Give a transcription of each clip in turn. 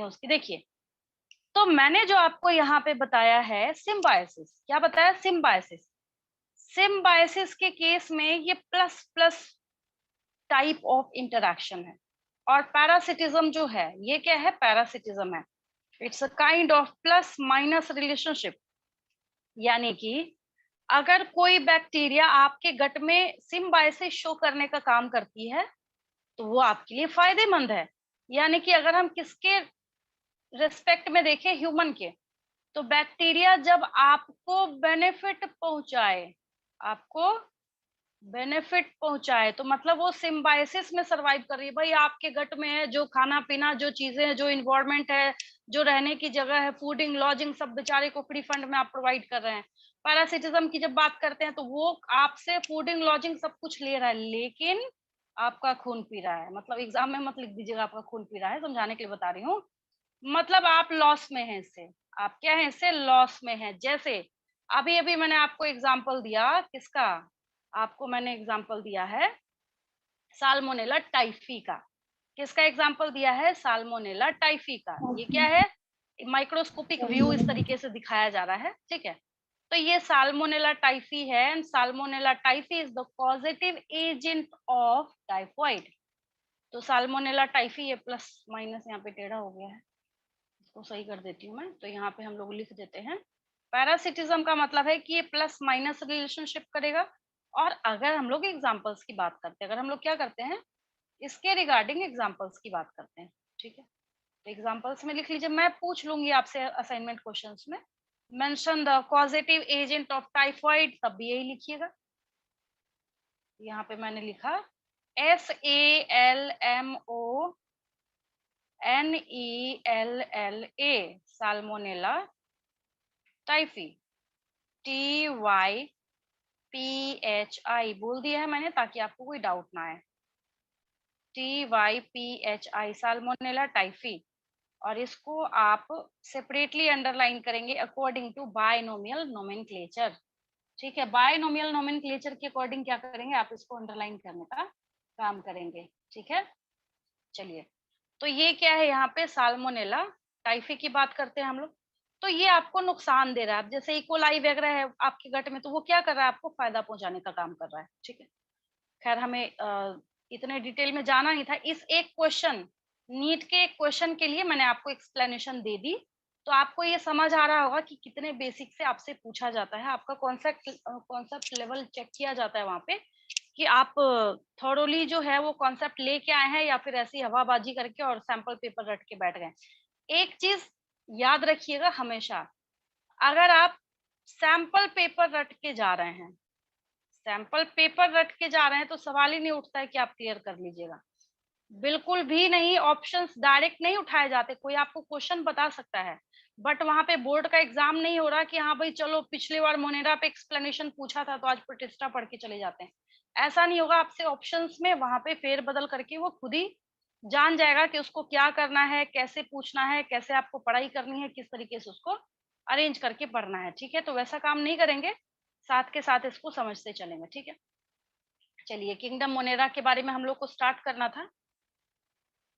उसकी देखिए। तो मैंने जो आपको यहाँ पे बताया है सिम्बायोसिस, क्या बताया? सिम्बायोसिस। सिम्बायोसिस के केस में ये plus plus type of interaction है। और पैरासिटिज्म जो है, ये क्या है? पैरासिटिज्म है। It's a kind of plus minus relationship. यानी कि अगर कोई बैक्टीरिया आपके गट में सिम्बायोसिस शो करने का काम करती है तो वो आपके लिए फायदेमंद है। यानी कि अगर हम किसके रिस्पेक्ट में देखें, ह्यूमन के, तो बैक्टीरिया जब आपको बेनिफिट पहुंचाए, आपको बेनिफिट पहुंचाए, तो मतलब वो सिम्बायोसिस में सरवाइव कर रही है। भाई आपके गट में है, जो खाना पीना, जो चीजें हैं, जो इन्वायरमेंट है, जो रहने की जगह है, फूडिंग लॉजिंग, सब बेचारे को फ्री फंड में आप प्रोवाइड कर रहे हैं। पैरासिटिज्म की जब बात करते हैं तो वो आपसे फूडिंग लॉजिंग सब कुछ ले रहा है, लेकिन आपका खून पी रहा है। मतलब एग्जाम में मत लिख दीजिएगा आपका खून पी रहा है, समझाने के लिए बता रही हूँ। मतलब आप लॉस में हैं इससे। आप क्या है? इससे लॉस में हैं। जैसे अभी अभी मैंने आपको एग्जांपल दिया, किसका? आपको मैंने एग्जांपल दिया है साल्मोनेला टाइफी का। किसका एग्जांपल दिया है? साल्मोनेला टाइफी का। ये क्या है? माइक्रोस्कोपिक व्यू इस तरीके से दिखाया जा रहा है, ठीक है। तो ये साल्मोनेला टाइफी है, and salmonella typhi is the causative agent of typhoid. तो साल्मोनेला टाइफी, ये प्लस माइनस यहाँ पे टेढ़ा हो गया है, इसको सही कर देती हूँ मैं। तो यहाँ पे हम लोग लिख देते हैं पैरासिटिज्म का मतलब है कि ये प्लस माइनस रिलेशनशिप करेगा। और अगर हम लोग एग्जांपल्स की बात करते हैं, अगर हम लोग क्या करते हैं, इसके रिगार्डिंग एग्जांपल्स की बात करते हैं, ठीक है। तो एग्जांपल्स में लिख लीजिए, मैं पूछ लूंगी आपसे असाइनमेंट क्वेश्चंस में, mention the causative agent of typhoid, तब भी यही लिखिएगा। यहाँ पे मैंने लिखा SALMONELLA, साल्मोनेला टाइफी। TYPHI बोल दिया है मैंने, ताकि आपको कोई डाउट ना आए। TYPHI, salmonella typhi. और इसको आप सेपरेटली अंडरलाइन करेंगे अकॉर्डिंग टू बायनोमियल नोमेनक्लेचर, ठीक है। बायनोमियल नोमेनक्लेचर के अकॉर्डिंग क्या करेंगे, आप इसको अंडरलाइन करने का काम करेंगे, ठीक है। चलिए, तो ये क्या है? यहाँ पे साल्मोनेला टाइफी की बात करते हैं हम लोग। तो ये आपको नुकसान दे रहा है। अब जैसे इकोलाई वगैरह है आपके गट में, तो वो क्या कर रहा है? आपको फायदा पहुंचाने का काम कर रहा है, ठीक है। खैर, हमें इतने डिटेल में जाना नहीं था। इस एक क्वेश्चन, नीट के एक क्वेश्चन के लिए मैंने आपको एक्सप्लेनेशन दे दी। तो आपको ये समझ आ रहा होगा कि कितने बेसिक से आपसे पूछा जाता है, आपका कॉन्सेप्ट लेवल चेक किया जाता है वहां पे, कि आप थोरोली जो है वो कॉन्सेप्ट लेके आए हैं या फिर ऐसी हवाबाजी करके और सैंपल पेपर रट के बैठ गए। एक चीज याद रखिएगा हमेशा, अगर आप सैंपल पेपर रट के जा रहे हैं, सैंपल पेपर रट के जा रहे हैं, तो सवाल ही नहीं उठता है कि आप क्लियर कर लीजिएगा। बिल्कुल भी नहीं। ऑप्शंस डायरेक्ट नहीं उठाए जाते। कोई आपको क्वेश्चन बता सकता है, बट वहां पे बोर्ड का एग्जाम नहीं हो रहा कि हाँ भाई चलो पिछली बार मोनेरा पे एक्सप्लेनेशन पूछा था तो आज प्रोटिस्टा पढ़ के चले जाते हैं। ऐसा नहीं होगा। आपसे ऑप्शंस में वहां पे फेर बदल करके वो खुद ही जान जाएगा कि उसको क्या करना है, कैसे पूछना है, कैसे आपको पढ़ाई करनी है, किस तरीके से उसको अरेंज करके पढ़ना है, ठीक है। तो वैसा काम नहीं करेंगे, साथ के साथ इसको समझते चलेंगे, ठीक है। चलिए, किंगडम मोनेरा के बारे में हम लोग को स्टार्ट करना था।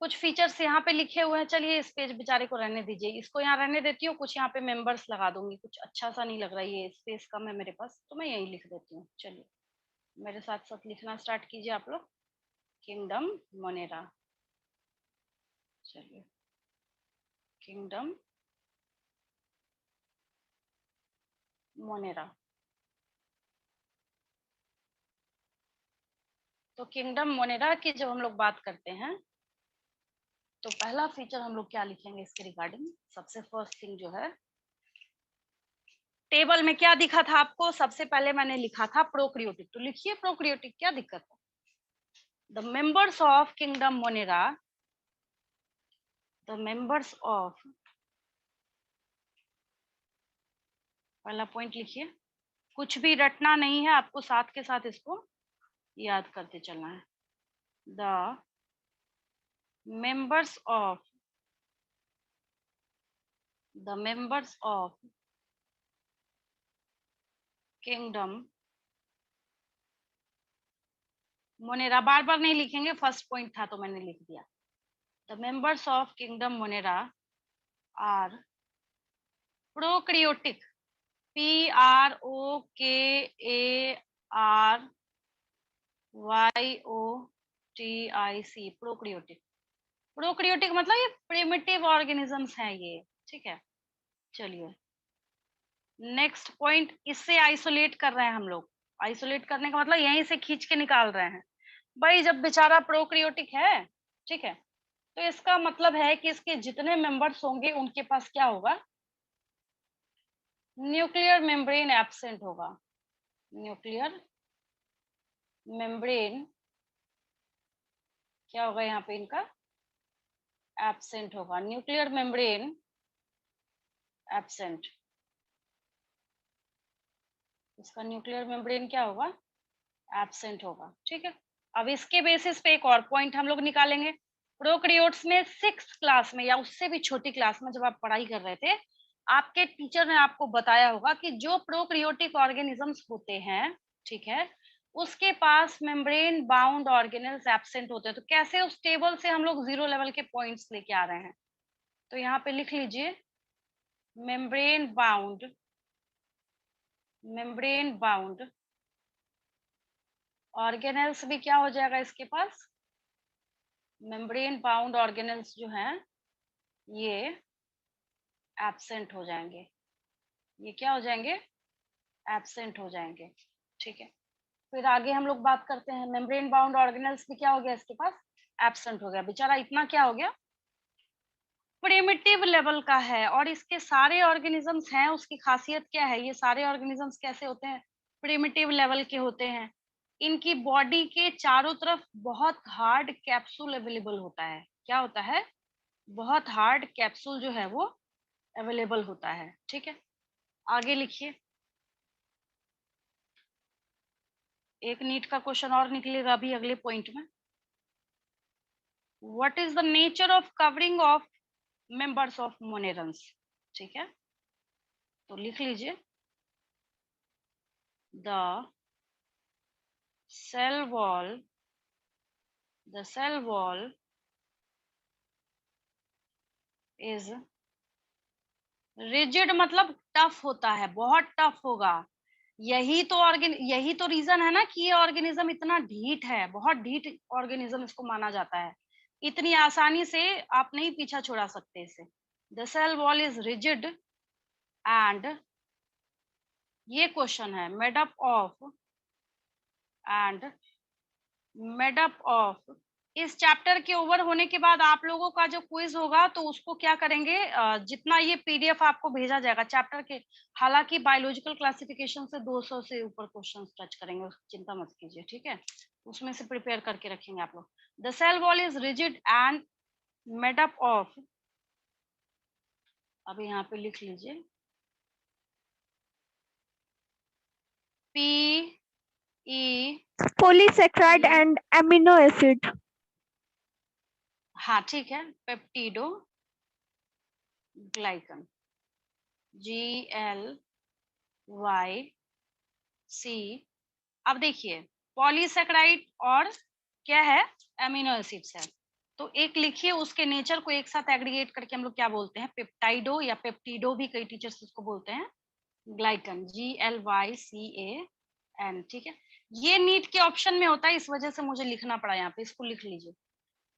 कुछ फीचर्स यहाँ पे लिखे हुए हैं। चलिए, इस पेज बेचारे को रहने दीजिए, इसको यहाँ रहने देती हूँ। कुछ यहाँ पे मेंबर्स लगा दूंगी, कुछ अच्छा सा नहीं लग रहा है, ये स्पेस कम है मेरे पास, तो मैं यही लिख देती हूँ। चलिए, मेरे साथ साथ लिखना स्टार्ट कीजिए आप लोग। Kingdom Monera. चलिए, किंगडम मोनेरा। तो किंगडम मोनेरा की जब हम लोग बात करते हैं, तो पहला फीचर हम लोग क्या लिखेंगे इसके रिगार्डिंग? सबसे फर्स्ट थिंग जो है, टेबल में क्या दिखा था आपको? सबसे पहले मैंने लिखा था प्रोक्रियोटिक। तो लिखिए प्रोक्रियोटिक, क्या दिक्कत है? The members of Kingdom Monera, the members of, पहला पॉइंट लिखिए। कुछ भी रटना नहीं है आपको, साथ के साथ इसको याद करते चलना है। The members of, the members of Kingdom Monera, बार बार नहीं लिखेंगे, फर्स्ट पॉइंट था तो मैंने लिख दिया। The members of Kingdom Monera are prokaryotic, PROKARYOTIC, prokaryotic. Prokaryotic मतलब ये प्रिमिटिव ऑर्गेनिजम्स हैं ये, ठीक है। चलिए नेक्स्ट पॉइंट, इससे आइसोलेट कर रहे हैं हम लोग। आइसोलेट करने का मतलब यहीं से खींच के निकाल रहे हैं। भाई जब बेचारा प्रोक्रियोटिक है, ठीक है, तो इसका मतलब है कि इसके जितने मेंबर्स होंगे उनके पास क्या होगा, न्यूक्लियर मेम्ब्रेन एब्सेंट होगा। न्यूक्लियर मेम्ब्रेन क्या होगा यहाँ पे इनका, एब्सेंट होगा। न्यूक्लियर मेम्ब्रेन एब्सेंट, इसका न्यूक्लियर मेम्ब्रेन क्या होगा, एब्सेंट होगा, ठीक है। अब इसके बेसिस पे एक और पॉइंट हम लोग निकालेंगे। प्रोकैरियोट्स में 6th क्लास में या उससे भी छोटी क्लास में जब आप पढ़ाई कर रहे थे, आपके टीचर ने आपको बताया होगा कि जो प्रोकैरियोटिक ऑर्गेनिजम्स होते हैं, ठीक है, उसके पास मेम्ब्रेन बाउंड ऑर्गेनेल्स एब्सेंट होते हैं। तो कैसे उस टेबल से हम लोग 0 लेवल के पॉइंट्स लेके आ रहे हैं, तो यहाँ पे लिख लीजिए membrane bound, membrane bound organelles भी क्या हो जाएगा इसके पास, मेम्ब्रेन बाउंड ऑर्गेनेल्स जो हैं ये एब्सेंट हो जाएंगे। ये क्या हो जाएंगे, एब्सेंट हो जाएंगे, ठीक है। फिर आगे हम लोग बात करते हैं, मेम्ब्रेन बाउंड ऑर्गेनेल्स भी क्या हो गया इसके पास, एब्सेंट हो गया। बेचारा इतना क्या हो गया, प्रिमिटिव लेवल का है। और इसके सारे ऑर्गेनिजम्स हैं, उसकी खासियत क्या है, ये सारे ऑर्गेनिजम्स कैसे होते हैं, प्रिमिटिव लेवल के होते हैं। इनकी बॉडी के चारों तरफ बहुत हार्ड कैप्सूल अवेलेबल होता है। क्या होता है, बहुत हार्ड कैप्सूल जो है वो अवेलेबल होता है, ठीक है। आगे लिखिए, एक नीट का क्वेश्चन और निकलेगा अभी अगले पॉइंट में। What is the nature of covering of members of monerans, ठीक है, तो लिख लीजिए the cell wall, the cell wall is rigid, मतलब टफ होता है, बहुत टफ होगा। यही तो रीजन है ना कि ये ऑर्गेनिज्म इतना ढीठ है, बहुत ढीठ ऑर्गेनिज्म इसको माना जाता है। इतनी आसानी से आप नहीं पीछा छुड़ा सकते इसे। The cell wall is rigid and, ये क्वेश्चन है, made up of and made up of. इस चैप्टर के ओवर होने के बाद आप लोगों का जो क्विज होगा तो उसको क्या करेंगे, जितना ये पीडीएफ आपको भेजा जाएगा चैप्टर के, हालांकि बायोलॉजिकल क्लासिफिकेशन से 200 से ऊपर क्वेश्चंस टच करेंगे, चिंता मत कीजिए, ठीक है। उसमें से प्रिपेयर करके रखेंगे आप लोग। The cell wall is rigid and made up of, अब यहाँ पे लिख लीजिए P E Polysaccharide and amino acid. हाँ ठीक है, पेप्टिडो ग्लाइकन, GLYC। अब देखिए पॉलीसेकेराइड और क्या है, एमिनो एसिड्स है। तो एक लिखिए उसके नेचर को एक साथ एग्रीगेट करके हम लोग क्या बोलते हैं, पेप्टाइडो या पेप्टिडो भी कई टीचर्स इसको बोलते हैं, ग्लाइकन, GLYCAN, ठीक है। ये नीट के ऑप्शन में होता है, इस वजह से मुझे लिखना पड़ा यहाँ पे, इसको लिख लीजिए।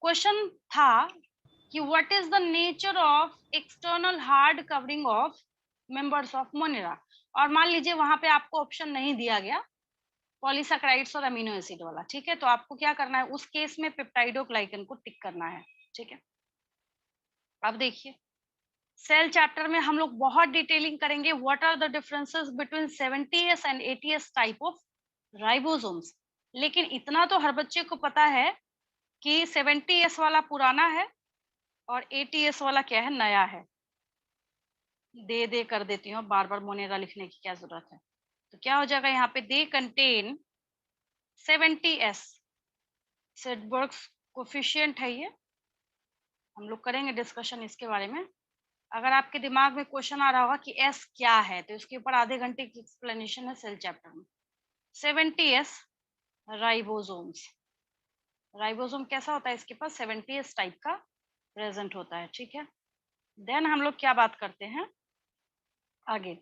क्वेश्चन था कि what is the nature of external hard covering of members of Monera, और मान लीजिए वहां पे आपको ऑप्शन नहीं दिया गया पॉलीसैकेराइड्स और अमीनो एसिड वाला, ठीक है, तो आपको क्या करना है, उस केस में पेप्टाइडोग्लाइकन को टिक करना है, ठीक है। अब देखिए सेल चैप्टर में हम लोग बहुत डिटेलिंग करेंगे, what are the differences between 70s and 80s type of ribosomes. लेकिन इतना तो हर बच्चे को पता है कि 70s वाला पुराना है और 80s वाला क्या है, नया है। दे कर देती हूँ, बार बार मोनेरा लिखने की क्या जरूरत है। तो क्या हो जाएगा यहाँ पे, दे कंटेन 70s, सेडबर्ग्स कोफिशिएंट है ये, हम लोग करेंगे डिस्कशन इसके बारे में। अगर आपके दिमाग में क्वेश्चन आ रहा होगा कि एस क्या है, तो इसके ऊपर आधे घंटे की एक्सप्लेनेशन है सेल चैप्टर में। 70s राइबोसोम्स, राइबोसोम कैसा होता है, इसके पास 70s टाइप का प्रेजेंट होता है, ठीक है। देन हम लोग क्या बात करते हैं आगे।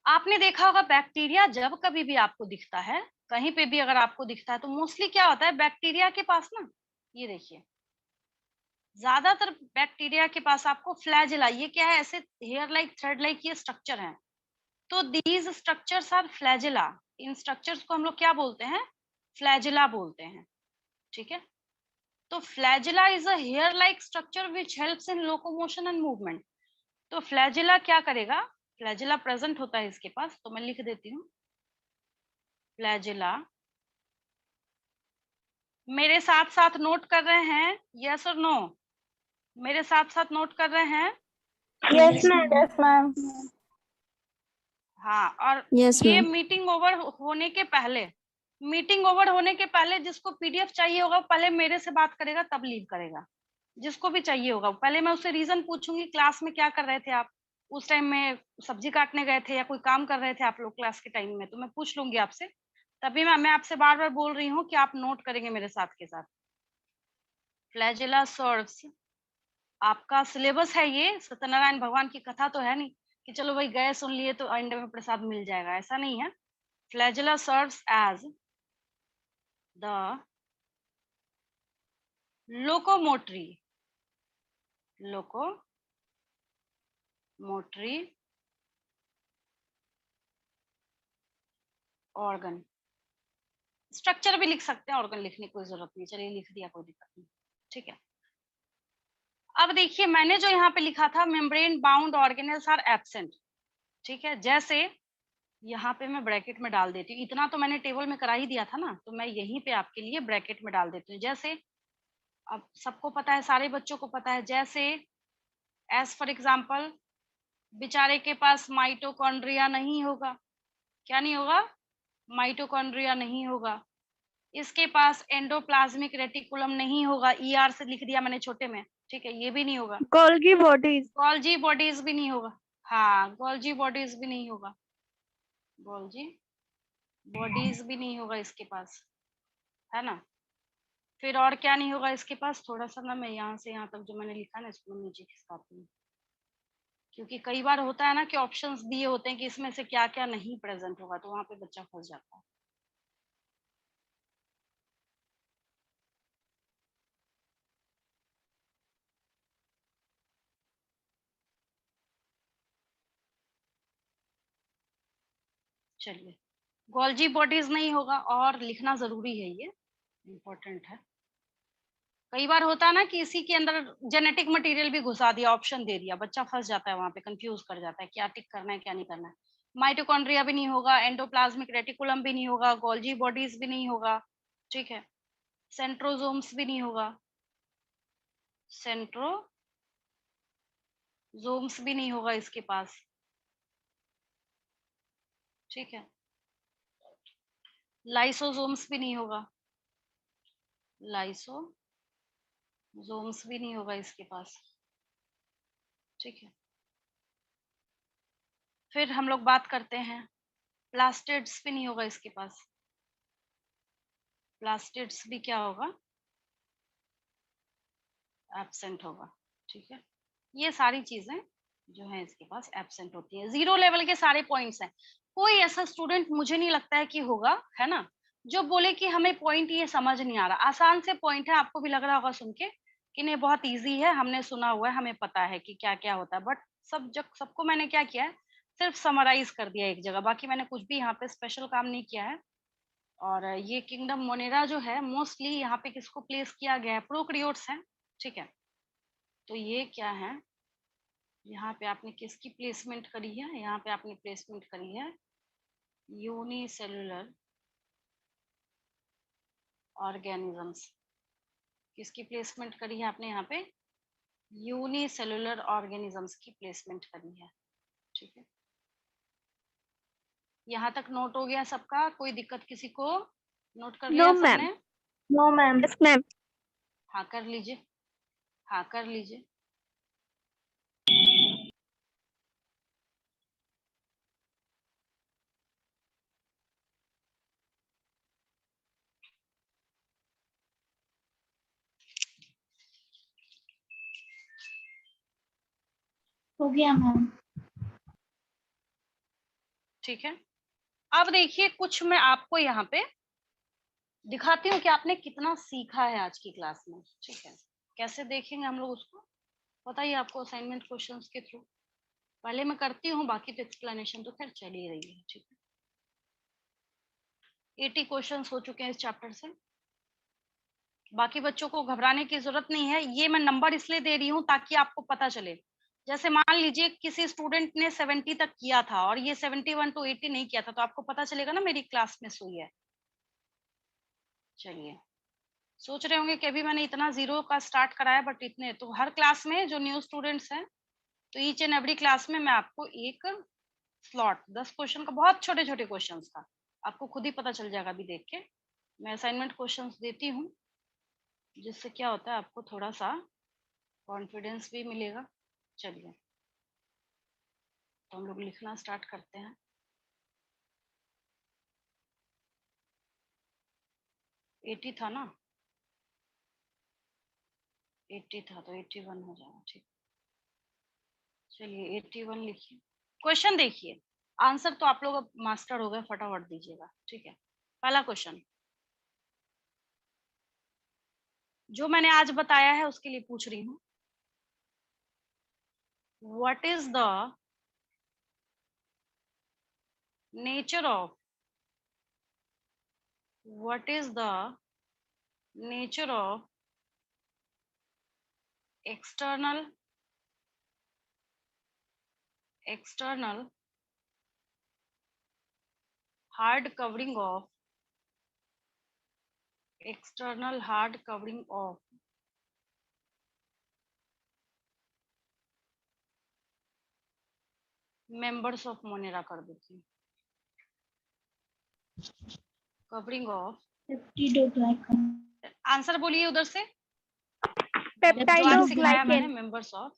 आपने देखा होगा बैक्टीरिया जब कभी भी आपको दिखता है, कहीं पे भी अगर आपको दिखता है, तो मोस्टली क्या होता है बैक्टीरिया के पास ना, ये देखिए ज्यादातर बैक्टीरिया के पास आपको फ्लैजेला, ये क्या है, ऐसे हेयर लाइक थ्रेड लाइक ये स्ट्रक्चर है। तो दीज स्ट्रक्चर्स आर फ्लैजेला। इन स्ट्रक्चर्स को हम लोग क्या बोलते हैं, फ्लैजेला बोलते हैं। ठीक है, तो flagella is a hair like structure which helps in locomotion and movement. तो फ्लैजेला क्या करेगा, फ्लैजेला प्रेजेंट होता है इसके पास, तो मैं लिख देती हूँ फ्लैजेला। मेरे साथ साथ नोट कर रहे हैं, यस और नो, मेरे साथ साथ नोट कर रहे हैं। Yes, ma'am. Yes, ma'am. हाँ, और Yes, ये ma'am. मीटिंग ओवर होने के पहले, मीटिंग ओवर होने के पहले जिसको पीडीएफ चाहिए होगा पहले मेरे से बात करेगा, तब लीव करेगा। जिसको भी चाहिए होगा पहले मैं उससे रीजन पूछूंगी, क्लास में क्या कर रहे थे आप उस टाइम में, सब्जी काटने गए थे या कोई काम कर रहे थे आप लोग क्लास के टाइम में, तो मैं पूछ लूंगी आपसे। तभी मैं आपसे बार बार बोल रही हूँ कि आप नोट करेंगे मेरे साथ के साथ। फ्लैजेला सर्व्स, आपका सिलेबस है ये, सत्यनारायण भगवान की कथा तो है नहीं कि चलो भाई गए सुन लिए तो एंड में प्रसाद मिल जाएगा, ऐसा नहीं है। Flagella serves as the locomotory, locomotory organ. Structure भी लिख सकते हैं, ऑर्गन लिखने की कोई जरूरत नहीं, चलिए लिख दिया, कोई दिक्कत नहीं। ठीक है, अब देखिए मैंने जो यहाँ पे लिखा था membrane bound organelles are absent. ठीक है, जैसे यहाँ पे मैं ब्रैकेट में डाल देती हूँ, इतना तो मैंने टेबल में करा ही दिया था ना, तो मैं यहीं पे आपके लिए ब्रैकेट में डाल देती हूँ। जैसे अब सबको पता है, सारे बच्चों को पता है, जैसे एज फॉर एग्जाम्पल बेचारे के पास माइटोकॉन्ड्रिया नहीं होगा, क्या नहीं होगा, माइटोकॉन्ड्रिया नहीं होगा। इसके पास एंडोप्लाज्मिक रेटिकुलम नहीं होगा, ईआर से लिख दिया मैंने छोटे में, ठीक है, ये भी नहीं होगा। Golgi bodies. गोल्जी बॉडीज भी नहीं होगा, हाँ गोल्जी बॉडीज भी नहीं होगा, गोल्जी बॉडीज भी नहीं होगा इसके पास, है ना। फिर और क्या नहीं होगा इसके पास, थोड़ा सा ना मैं यहाँ से यहाँ तक जो मैंने लिखा ना इसको नीचे खिसकाती हूँ, क्योंकि कई बार होता है ना कि ऑप्शंस दिए होते हैं कि इसमें से क्या क्या नहीं प्रेजेंट होगा, तो वहां पे बच्चा फंस जाता है। चलिए, गोल्जी बॉडीज नहीं होगा, और लिखना जरूरी है, ये इम्पोर्टेंट है। कई बार होता है ना कि इसी के अंदर जेनेटिक मटेरियल भी घुसा दिया, ऑप्शन दे दिया, बच्चा फंस जाता है वहां पे, कंफ्यूज कर जाता है क्या टिक करना है क्या नहीं करना है। माइटोकॉन्ड्रिया भी नहीं होगा, एंडोप्लाज्मिक रेटिकुलम भी नहीं होगा, गोल्जी बॉडीज भी नहीं होगा, ठीक है, सेंट्रोजोम्स भी नहीं होगा, सेंट्रोजोम्स भी नहीं होगा इसके पास, ठीक है, लाइसोसोम्स भी नहीं होगा, लाइसोसोम्स भी नहीं होगा इसके पास, ठीक है। फिर हम लोग बात करते हैं, प्लास्टिड्स भी नहीं होगा इसके पास, प्लास्टिड्स भी क्या होगा, एब्सेंट होगा, ठीक है। ये सारी चीजें जो है इसके पास एब्सेंट होती है, जीरो लेवल के सारे पॉइंट्स हैं। कोई ऐसा स्टूडेंट मुझे नहीं लगता है कि होगा, है ना, जो बोले कि हमें पॉइंट ये समझ नहीं आ रहा, आसान से पॉइंट है, आपको भी लग रहा होगा सुन के कि नहीं बहुत इजी है, हमने सुना हुआ है, हमें पता है कि क्या क्या होता है, बट सबको मैंने क्या किया है, सिर्फ समराइज कर दिया एक जगह, बाकी मैंने कुछ भी यहाँ पे स्पेशल काम नहीं किया है। और ये किंगडम मोनेरा जो है मोस्टली यहाँ पे किसको प्लेस किया गया है, प्रोकैरियोट्स हैं, ठीक है। तो ये क्या है, यहाँ पे आपने किसकी प्लेसमेंट करी है, यहाँ पे आपने प्लेसमेंट करी है यूनिसेलुलर ऑर्गेनिजम्स। किसकी प्लेसमेंट करी है आपने यहाँ पे, यूनिसेलुलर ऑर्गेनिजम्स की प्लेसमेंट करी है, ठीक है। यहाँ तक नोट हो गया सबका, कोई दिक्कत किसी को, नोट कर लिया No, ma'am. सबने। No, ma'am. Yes, ma'am. हाँ कर लीजिए, हाँ कर लीजिए। हो गया मैम। ठीक है, अब देखिए कुछ मैं आपको यहाँ पे दिखाती हूँ कि आपने कितना सीखा है आज की क्लास में। ठीक है, कैसे देखेंगे हम लोग उसको, पता ही आपको असाइनमेंट क्वेश्चंस के थ्रू। पहले मैं करती हूँ, बाकी तो एक्सप्लेनेशन तो खैर चल ही रही है। ठीक है, 80 क्वेश्चंस हो चुके हैं इस चैप्टर से। बाकी बच्चों को घबराने की जरूरत नहीं है, ये मैं नंबर इसलिए दे रही हूँ ताकि आपको पता चले। जैसे मान लीजिए किसी स्टूडेंट ने 70 तक किया था और ये 71 to 80 नहीं किया था, तो आपको पता चलेगा ना मेरी क्लास मिस हुई है। चलिए, सोच रहे होंगे कि अभी मैंने इतना जीरो का स्टार्ट कराया, बट इतने तो हर क्लास में जो न्यू स्टूडेंट्स हैं, तो ईच एंड एवरी क्लास में मैं आपको एक स्लॉट 10 क्वेश्चन का, बहुत छोटे छोटे क्वेश्चन का, आपको खुद ही पता चल जाएगा। अभी देख के मैं असाइनमेंट क्वेश्चन देती हूँ, जिससे क्या होता है आपको थोड़ा सा कॉन्फिडेंस भी मिलेगा। चलिए, तो हम लोग लिखना स्टार्ट करते हैं। एटी था ना, 80 था तो 81 हो जाएगा। ठीक, चलिए 81 लिखिए। क्वेश्चन देखिए, आंसर तो आप लोग अब मास्टर हो गए, फटाफट दीजिएगा। ठीक है, पहला क्वेश्चन जो मैंने आज बताया है उसके लिए पूछ रही हूँ। What is the nature of what is the nature of external hard covering of external hard covering of members of Monera कर देती हूँ। Covering of peptidoglycan. आंसर बोलिए उधर से, जो आज सिखाया पेप्टाइडोग्लाइकन। मैंने, मेंबर्स ऑफ।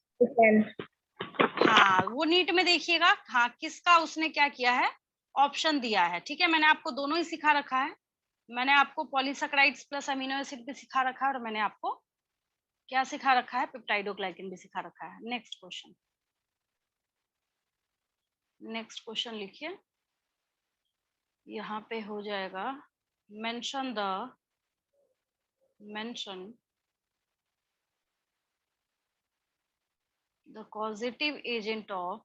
हाँ, वो नीट में देखिएगा, हाँ किसका उसने क्या किया है, ऑप्शन दिया है। ठीक है, मैंने आपको दोनों ही सिखा रखा है। मैंने आपको पॉलीसैकेराइड्स प्लस अमीनो एसिड भी सिखा रखा है, और मैंने आपको क्या सिखा रखा है, पेप्टाइडोग्लाइकन भी सिखा रखा है। नेक्स्ट क्वेश्चन, नेक्स्ट क्वेश्चन लिखिए, यहाँ पे हो जाएगा mention the causative agent of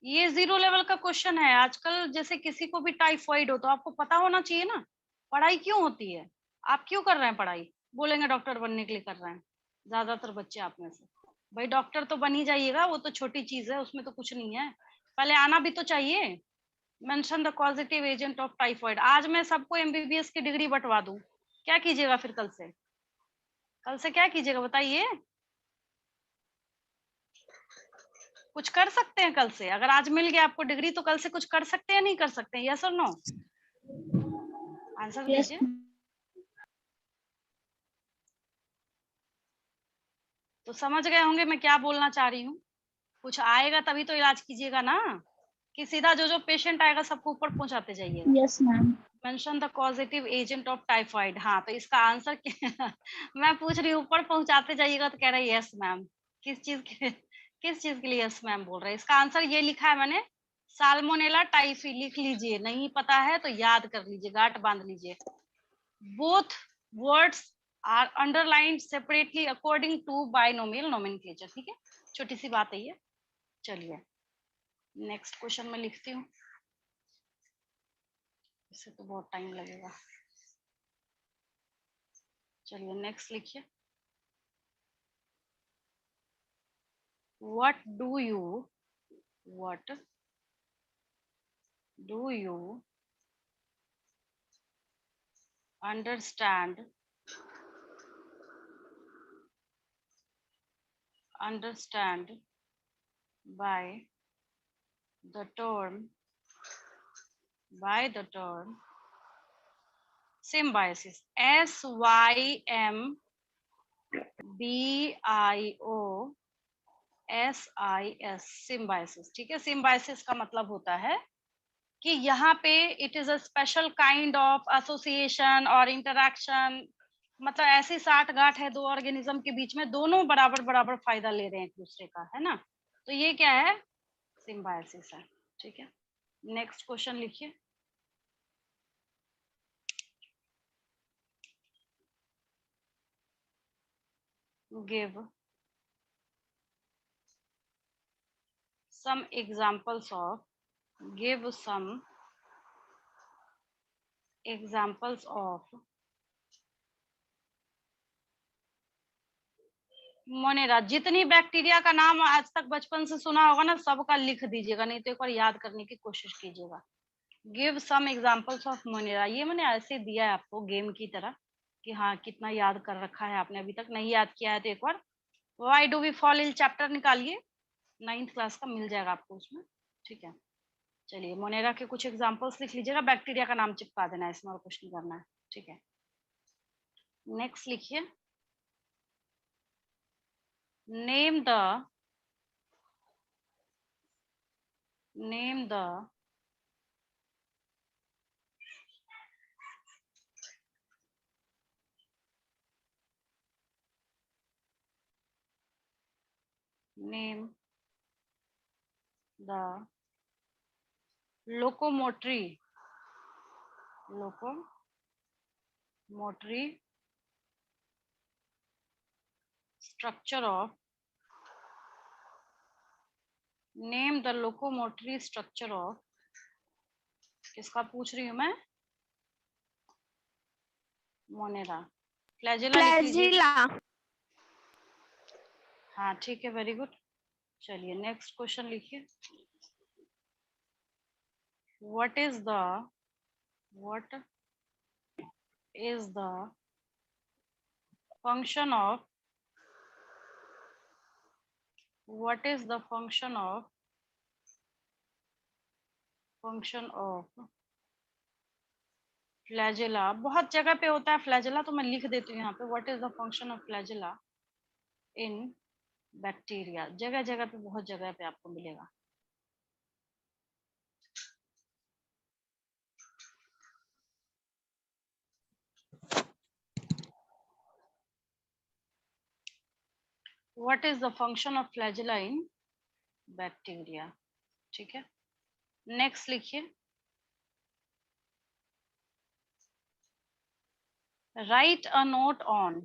ये 0 लेवल का क्वेश्चन है। आजकल जैसे किसी को भी टाइफाइड हो तो आपको पता होना चाहिए ना, पढ़ाई क्यों होती है, आप क्यों कर रहे हैं पढ़ाई। बोलेंगे डॉक्टर बनने के लिए कर रहे हैं, ज्यादातर बच्चे आप में से। भाई डॉक्टर तो बन ही जाइएगा, वो तो छोटी चीज है, उसमें तो कुछ नहीं है, पहले आना भी तो चाहिए। Mention the positive agent of typhoid. आज मैं सबको एमबीबीएस की डिग्री बंटवा दूं, क्या कीजिएगा फिर कल से, कल से क्या कीजिएगा बताइए। कुछ कर सकते हैं कल से, अगर आज मिल गया आपको डिग्री तो कल से कुछ कर सकते हैं, नहीं कर सकते हैं, यस और नो, आंसर दीजिए। तो समझ गए होंगे मैं क्या बोलना चाह रही हूँ। कुछ आएगा तभी तो इलाज कीजिएगा ना, कि सीधा जो जो पेशेंट आएगा सबको ऊपर पहुंचाते जाइएगा। Yes ma'am. Mention the positive agent of typhoid. हाँ, तो इसका आंसर मैं पूछ रही हूँ, ऊपर पहुंचाते जाइएगा, तो कह रहा है यस मैम। किस चीज के लिए यस मैम बोल रहे हैं। इसका आंसर ये लिखा है मैंने, साल्मोनेला टाइफी। लिख लीजिए, नहीं पता है तो याद कर लीजिए, गांठ बांध लीजिए। Both words are underlined separately according to binomial nomenclature. ठीक है, छोटी सी बात है ये। चलिए नेक्स्ट क्वेश्चन में लिखती हूँ, इससे तो बहुत टाइम लगेगा। चलिए नेक्स्ट लिखिए, what do you understand by the term symbiosis? SYMBIOSIS, symbiosis. ठीक है, सिम्बायोसिस का मतलब होता है कि यहाँ पे it is a special kind of association और इंटरैक्शन, मतलब ऐसी साठ गांठ है दो ऑर्गेनिज्म के बीच में, दोनों बराबर बराबर फायदा ले रहे हैं एक दूसरे का, है ना। तो ये क्या है, सिम्बायोसिस है। ठीक है, नेक्स्ट क्वेश्चन लिखिए। Give some examples of, give some examples of Monera. जितनी बैक्टीरिया का नाम आज तक बचपन से सुना होगा ना, सबका लिख दीजिएगा, नहीं तो एक बार याद करने की कोशिश कीजिएगा। Give some examples of monera, ये मैंने ऐसे दिया है आपको गेम की तरह कि हाँ कितना याद कर रखा है आपने, अभी तक नहीं याद किया है तो एक बार why do we fall ill chapter निकालिए, 9th क्लास का मिल जाएगा आपको उसमें। ठीक है, चलिए मोनेरा के कुछ एग्जांपल्स लिख लीजिएगा, बैक्टीरिया का नाम चिपका देना है, इसमें और कुछ नहीं करना है। ठीक है, नेक्स्ट लिखिए। Name the name the name the locomotory structure of, name the locomotory structure of, किसका पूछ रही हूँ मैं, मोनेरा। फ्लैजेला लिख लीजिए। फ्लैजिला। हाँ ठीक है, वेरी गुड। चलिए नेक्स्ट क्वेश्चन लिखिए। What is the function of, what is the function of flagella। बहुत जगह पे होता है फ्लैजेला, तो मैं लिख देती हूँ यहाँ पे, what is the function of flagella in bacteria। जगह जगह पे, बहुत जगह पे आपको मिलेगा। what is the function of flagella in bacteria। ठीक है, नेक्स्ट लिखिए। write a note on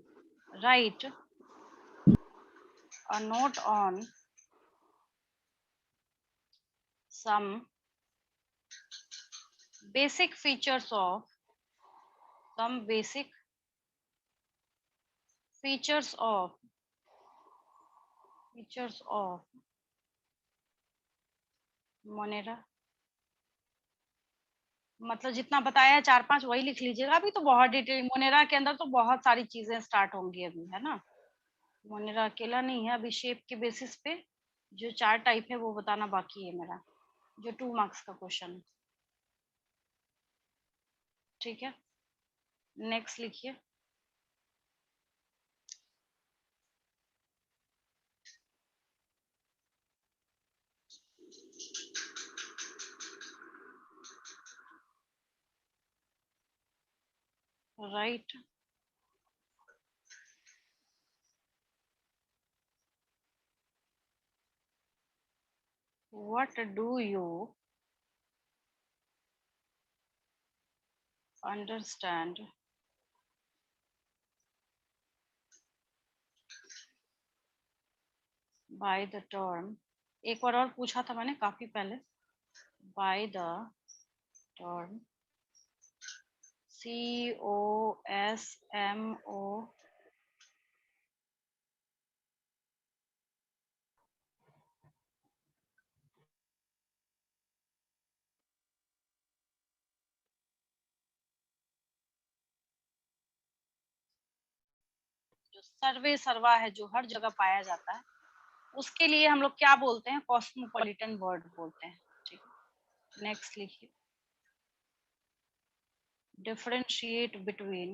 some basic features of Monera. मतलब जितना बताया है 4-5 वही लिख लीजिएगा, अभी तो बहुत डिटेल, मोनेरा के अंदर तो बहुत सारी चीजें स्टार्ट होंगी अभी, है ना। मोनेरा अकेला नहीं है, अभी शेप के बेसिस पे जो 4 टाइप है वो बताना बाकी है मेरा, जो 2 मार्क्स का क्वेश्चन है। ठीक है, नेक्स्ट लिखिए। Right what do you understand by the term, एक बार और पूछा था मैंने काफी पहले, by the term COSMO जो सर्वे सर्वा है, जो हर जगह पाया जाता है, उसके लिए हम लोग क्या बोलते हैं, कॉस्मोपॉलिटन वर्ड बोलते हैं। ठीक है, नेक्स्ट लिखिए। डिफरेंशिएट बिटवीन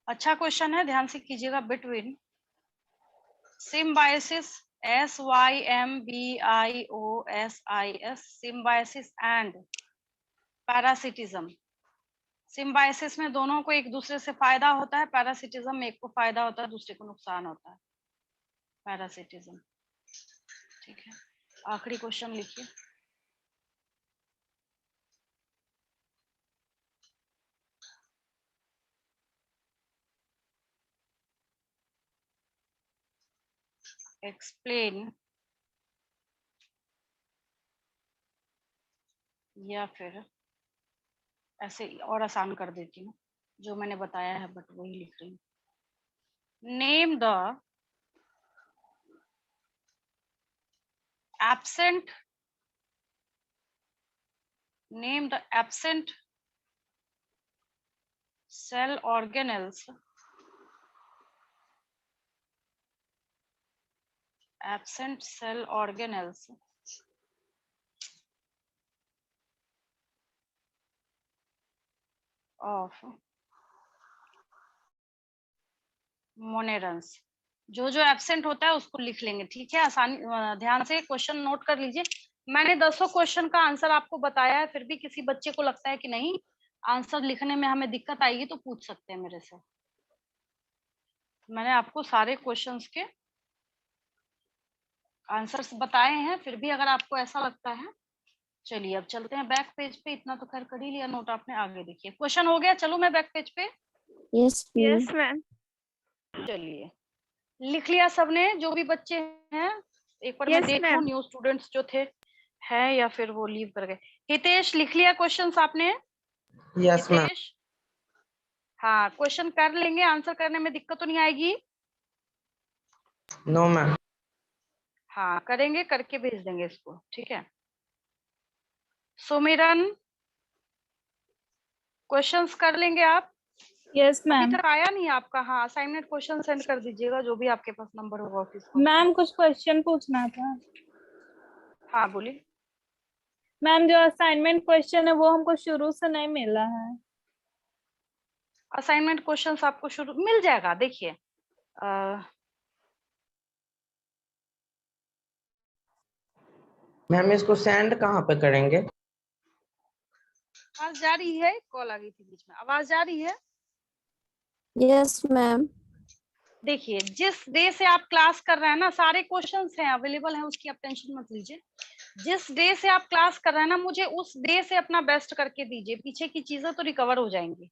अच्छा क्वेश्चन है, ध्यान से कीजिएगा। Between symbiosis SYMBIOSIS symbiosis and parasitism. Symbiosis में दोनों को एक दूसरे से फायदा होता है, पैरासिटिज्म में एक को फायदा होता है दूसरे को नुकसान होता है। पैरासिटिज्म, ठीक है। आखिरी क्वेश्चन लिखिए। एक्सप्लेन या फिर ऐसे और आसान कर देती हूँ, जो मैंने बताया है बट वही लिख रही हूँ। Name the absent cell organelles of monerans. जो जो एब्सेंट होता है उसको लिख लेंगे, ठीक है। आसानी ध्यान से क्वेश्चन नोट कर लीजिए। मैंने 10 क्वेश्चन का आंसर आपको बताया है, फिर भी किसी बच्चे को लगता है कि नहीं आंसर लिखने में हमें दिक्कत आएगी तो पूछ सकते हैं मेरे से। मैंने आपको सारे क्वेश्चंस के आंसर्स बताए हैं, फिर भी अगर आपको ऐसा लगता है, चलिए अब चलते हैं बैक पेज पे। इतना तो खैर कर ही लिया नोट आपने, आगे देखिए। क्वेश्चन हो गया, चलो मैं बैक पेज पे। Yes ma'am. चलिए लिख लिया सबने, जो भी बच्चे हैं। एक बार मैं देख लूं न्यू स्टूडेंट्स जो थे है या फिर वो लीव कर गए। हितेश लिख लिया क्वेश्चंस आपने? Yes ma'am. हितेश, हाँ क्वेश्चन कर लेंगे, आंसर करने में दिक्कत तो नहीं आएगी? No ma'am. हाँ करेंगे, करके भेज देंगे इसको, ठीक है। सुमिरन क्वेश्चंस कर लेंगे आप? यस अभी मैम। तक आया नहीं आपका? हाँ असाइनमेंट क्वेश्चन सेंड कर दीजिएगा, जो भी आपके पास नंबर होगा ऑफिस का। मैम कुछ क्वेश्चन पूछना था। हाँ बोलिए। मैम जो असाइनमेंट क्वेश्चन है वो हमको शुरू से नहीं मिला है। असाइनमेंट क्वेश्चंस आपको शुरू मिल जाएगा, देखिए मैम इसको सेंड कहाँ पे करेंगे? आवाज जा रही है? कॉल आ गई थी बीच में, आवाज जा रही है? Yes ma'am. देखिए जिस डे से आप क्लास कर रहे हैं ना, सारे क्वेश्चंस हैं अवेलेबल हैं, उसकी आप टेंशन मत लीजिए। जिस डे से आप क्लास कर रहे हैं ना, मुझे उस डे से अपना बेस्ट करके दीजिए। पीछे की चीजें तो रिकवर हो जाएंगी,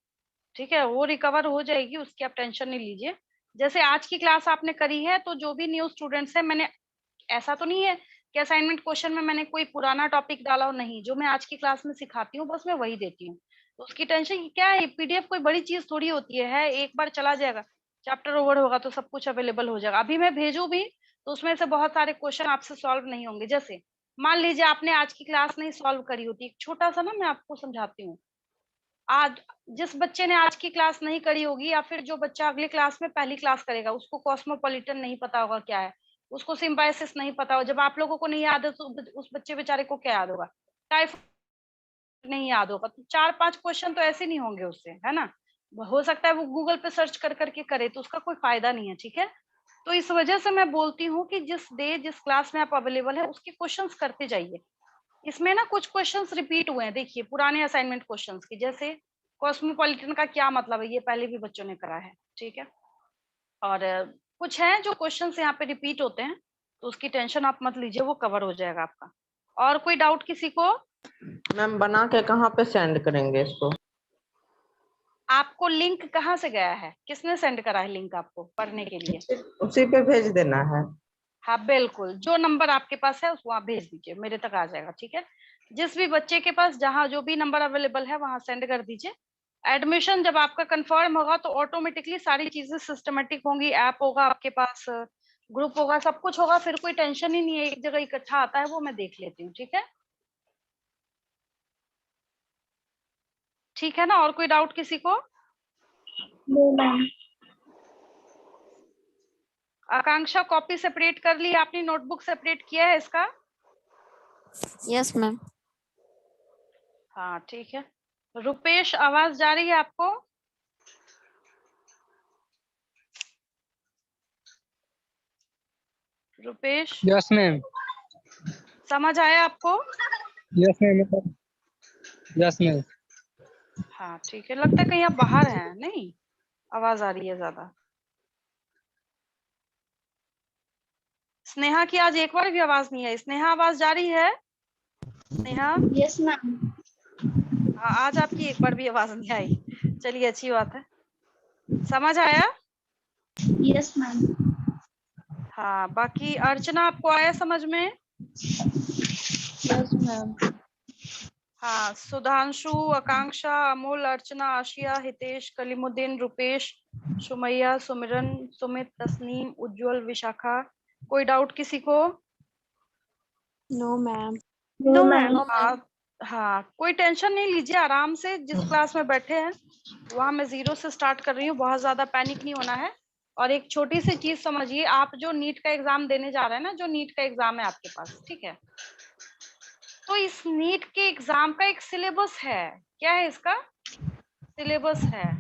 ठीक है, वो रिकवर हो जाएगी, उसकी आप टेंशन नहीं लीजिए। जैसे आज की क्लास आपने करी है, तो जो भी न्यू स्टूडेंट्स है, मैंने ऐसा तो नहीं है कि असाइनमेंट क्वेश्चन में मैंने कोई पुराना टॉपिक डाला हो, नहीं। जो मैं आज की क्लास में सिखाती हूँ बस मैं वही देती हूँ, तो उसकी टेंशन क्या है। पीडीएफ कोई बड़ी चीज थोड़ी होती है, एक बार चला जाएगा, चैप्टर ओवर होगा तो सब कुछ अवेलेबल हो जाएगा। अभी मैं भेजू भी तो उसमें से बहुत सारे क्वेश्चन आपसे सॉल्व नहीं होंगे। जैसे मान लीजिए आपने आज की क्लास नहीं सॉल्व करी होती, एक छोटा सा ना मैं आपको समझाती हूँ। आज जिस बच्चे ने आज की क्लास नहीं करी होगी, या फिर जो बच्चा अगले क्लास में पहली क्लास करेगा, उसको कॉस्मोपॉलिटन नहीं पता होगा क्या है, उसको सिम्बायोसिस नहीं पता हो, जब आप लोगों को नहीं याद है तो उस बच्चे बेचारे को क्या याद होगा? टाइफाइड नहीं याद होगा, तो 4-5 क्वेश्चन तो ऐसे नहीं होंगे उससे, है ना। हो सकता है वो गूगल पे सर्च कर करके करे, तो उसका कोई फायदा नहीं है, ठीक है। तो इस वजह से मैं बोलती हूँ कि जिस डे जिस क्लास में आप अवेलेबल है उसके क्वेश्चंस करते जाइए। इसमें ना कुछ क्वेश्चंस रिपीट हुए हैं, देखिए पुराने असाइनमेंट क्वेश्चंस की। जैसे कॉस्मोपॉलिटन का क्या मतलब है, ये पहले भी बच्चों ने करा है, ठीक है। और कुछ है जो क्वेश्चंस यहाँ पे रिपीट होते हैं, तो उसकी टेंशन आप मत लीजिए, वो कवर हो जाएगा आपका। और कोई डाउट किसी को? मैम बना के कहाँ पे सेंड करेंगे इसको? आपको लिंक कहाँ से गया है, किसने सेंड करा है लिंक आपको पढ़ने के लिए? उसी पे भेज देना है। हाँ बिल्कुल, जो नंबर आपके पास है उसको आप भेज दीजिए, मेरे तक आ जाएगा, ठीक है। जिस भी बच्चे के पास जहाँ जो भी नंबर अवेलेबल है वहां सेंड कर दीजिए। एडमिशन जब आपका कंफर्म होगा तो ऑटोमेटिकली सारी चीजें सिस्टमेटिक होंगी, ऐप होगा आपके पास, ग्रुप होगा, सब कुछ होगा, फिर कोई टेंशन ही नहीं है। एक जगह इकट्ठा आता है, वो मैं देख लेती हूँ, ठीक है। ठीक है ना, और कोई डाउट किसी को? No ma'am. Akanksha copy separate कर ली आपने, नोटबुक सेपरेट किया है इसका? Yes ma'am. हाँ ठीक है। रुपेश आवाज जा रही है आपको? Rupesh yes ma'am. समझ आया आपको? Yes ma'am. Yes ma'am. हाँ ठीक है, लगता है कहीं आप बाहर हैं, नहीं आवाज आ रही है ज्यादा। स्नेहा की आज एक बार भी आवाज नहीं आई। स्नेहा आवाज जा रही है? Sneha yes ma'am. हाँ, आज आपकी एक बार भी आवाज नहीं आई। चलिए अच्छी बात है। समझ आया? Yes ma'am. हाँ, बाकी अर्चना आपको आया समझ में? Yes ma'am. हाँ, सुधांशु, आकांक्षा, अमोल, अर्चना, आशिया, हितेश, कलीमुद्दीन, रुपेश, सुमैया, सुमिरन, सुमित, तस्नीम, उज्जवल, विशाखा। कोई डाउट किसी को? No ma'am. No ma'am. हाँ, कोई टेंशन नहीं लीजिए, आराम से जिस क्लास में बैठे हैं वहां मैं 0 से स्टार्ट कर रही हूँ। बहुत ज्यादा पैनिक नहीं होना है। और एक छोटी सी चीज समझिए, आप जो नीट का एग्जाम देने जा रहे हैं ना, जो नीट का एग्जाम है आपके पास, ठीक है, तो इस नीट के एग्जाम का एक सिलेबस है। क्या है इसका? सिलेबस है।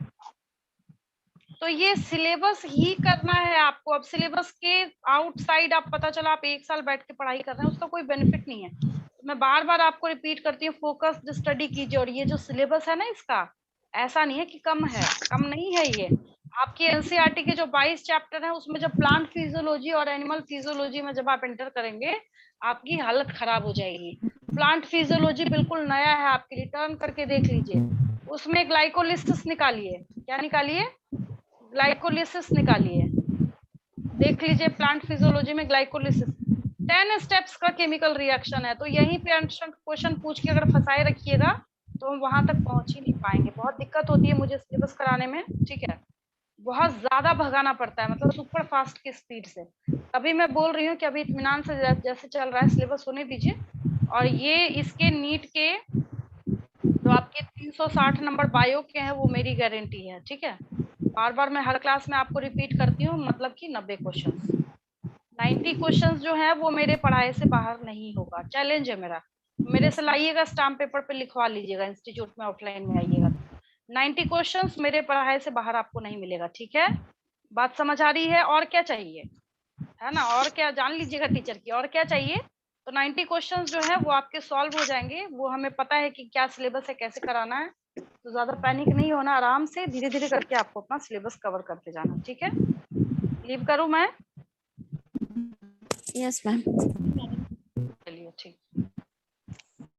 तो ये सिलेबस ही करना है आपको। अब सिलेबस के आउटसाइड आप, पता चला आप 1 साल बैठ के पढ़ाई कर रहे हैं, उसका कोई बेनिफिट नहीं है। तो मैं बार बार आपको रिपीट करती हूँ, फोकस्ड स्टडी कीजिए। और ये जो सिलेबस है ना इसका, ऐसा नहीं है कि कम है, कम नहीं है ये। आपकी एनसीईआरटी के जो 22 चैप्टर है, उसमें जब प्लांट फिजियोलॉजी और एनिमल फिजियोलॉजी में जब आप एंटर करेंगे, आपकी हालत खराब हो जाएगी। प्लांट फिजियोलॉजी बिल्कुल नया है आपके लिए, टर्न करके देख लीजिए। उसमें ग्लाइकोलिसिस निकालिए। क्या निकालिए? ग्लाइकोलिसिस निकालिए। देख लीजिए प्लांट फिजियोलॉजी में ग्लाइकोलिसिस 10 स्टेप्स का केमिकल रिएक्शन है। तो यहीं पे क्वेश्चन पूछ के अगर फंसाए रखिएगा तो हम वहां तक पहुंच ही नहीं पाएंगे। बहुत दिक्कत होती है मुझे सिलेबस कराने में, ठीक है, बहुत ज्यादा भगाना पड़ता है, मतलब सुपर फास्ट की स्पीड से। अभी मैं बोल रही हूँ कि अभी इत्मीनान से जैसे चल रहा है सिलेबस होने दीजिए। और ये इसके नीट के जो आपके 360 नंबर बायो के हैं वो मेरी गारंटी है, ठीक है। बार बार मैं हर क्लास में आपको रिपीट करती हूँ, मतलब कि 90 क्वेश्चन, 90 क्वेश्चन जो है वो मेरे पढ़ाई से बाहर नहीं होगा। चैलेंज है मेरा। मेरे से लाइएगा, स्टाम्प पेपर पे लिखवा लीजिएगा, इंस्टीट्यूट में ऑफलाइन में आइएगा। 90 क्वेश्चंस मेरे पढ़ाई से बाहर आपको नहीं मिलेगा, ठीक है। बात समझ आ रही है? और क्या चाहिए, है ना? और क्या जान लीजिएगा टीचर की, और क्या चाहिए? तो 90 क्वेश्चंस जो है वो आपके सॉल्व हो जाएंगे। वो हमें पता है कि क्या सिलेबस है, कैसे कराना है। तो ज्यादा पैनिक नहीं होना, आराम से धीरे धीरे करके आपको अपना सिलेबस कवर करते जाना, ठीक है। लीव करूं मैं? Yes ma'am. चलिए ठीक।